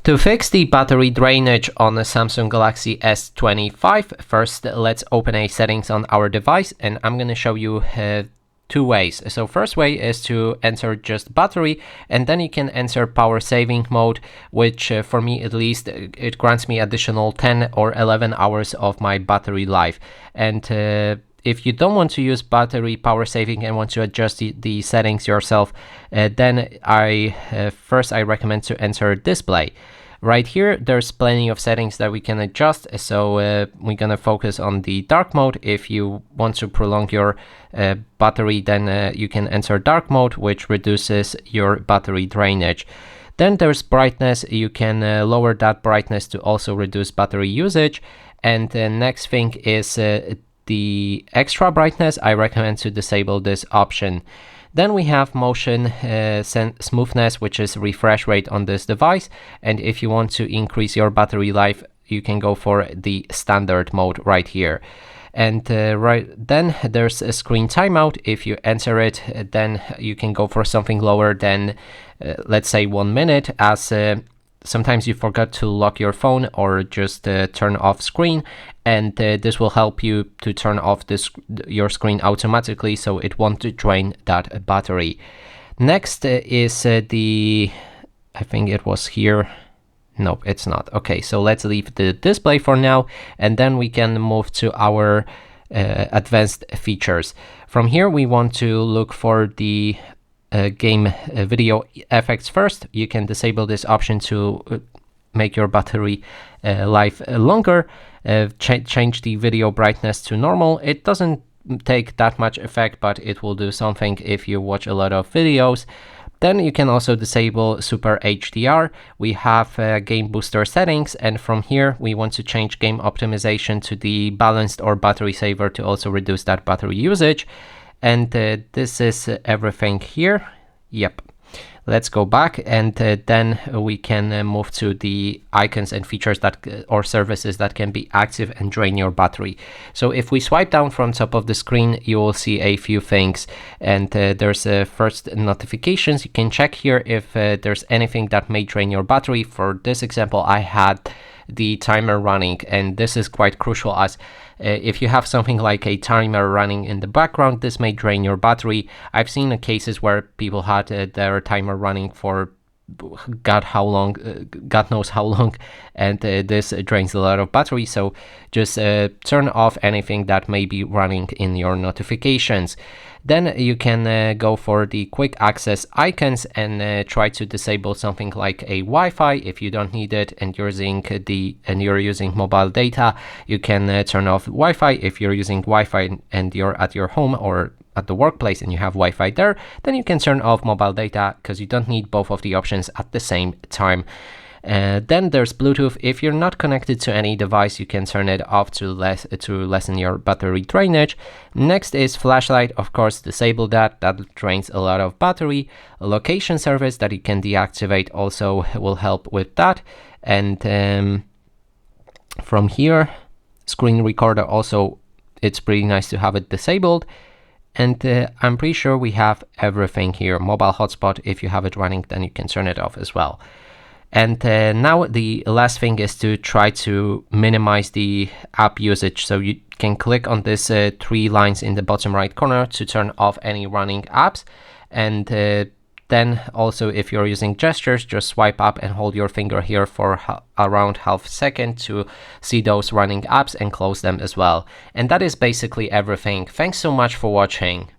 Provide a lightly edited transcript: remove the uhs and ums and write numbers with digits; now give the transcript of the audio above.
To fix the battery drainage on the Samsung Galaxy S25, first let's open a settings on our device, and I'm going to show you two ways. So first way is to enter just battery, and then you can enter power saving mode, which for me at least, it grants me additional 10 or 11 hours of my battery life. And if you don't want to use battery power saving and want to adjust the settings yourself, then first I recommend to enter display. Right here, there's plenty of settings that we can adjust, so we're gonna focus on the dark mode. If you want to prolong your battery, then you can enter dark mode, which reduces your battery drainage. Then there's brightness. You can lower that brightness to also reduce battery usage. And the next thing is the extra brightness. I recommend to disable this option. Then we have motion smoothness, which is refresh rate on this device. And if you want to increase your battery life, you can go for the standard mode right here. And then there's a screen timeout. If you enter it, then you can go for something lower than, let's say, 1 minute, as sometimes you forgot to lock your phone or just turn off screen, and this will help you to turn off your screen automatically, so it won't drain that battery. Next is I think it was here. Nope, it's not. Okay, so let's leave the display for now, and then we can move to our advanced features. From here, we want to look for the game video effects first. You can disable this option to make your battery life longer. Change the video brightness to normal. It doesn't take that much effect, but it will do something if you watch a lot of videos. Then you can also disable Super HDR. We have game booster settings, and from here we want to change game optimization to the balanced or battery saver to also reduce that battery usage. And this is everything here. Yep. Let's go back, and then we can move to the icons and features that or services that can be active and drain your battery. So if we swipe down from top of the screen, you will see a few things, and there's first notifications. You can check here if there's anything that may drain your battery. For this example, I had the timer running, and this is quite crucial, as if you have something like a timer running in the background, this may drain your battery. I've seen cases where people had their timer running for God knows how long, and this drains a lot of battery. So just turn off anything that may be running in your notifications. Then you can go for the quick access icons and try to disable something like a Wi-Fi. If you don't need it and you're using mobile data, you can turn off Wi-Fi. If you're using Wi-Fi and you're at your home or at the workplace and you have Wi-Fi there, then you can turn off mobile data, because you don't need both of the options at the same time. Then there's Bluetooth. If you're not connected to any device, you can turn it off to lessen your battery drainage. Next is flashlight. Of course, disable that drains a lot of battery. A location service that you can deactivate also will help with that. And from here, screen recorder also, it's pretty nice to have it disabled. And I'm pretty sure we have everything here. Mobile hotspot, if you have it running, then you can turn it off as well. And now the last thing is to try to minimize the app usage. So you can click on this 3 lines in the bottom right corner to turn off any running apps. And then also, if you're using gestures, just swipe up and hold your finger here for around half a second to see those running apps and close them as well. And that is basically everything. Thanks so much for watching.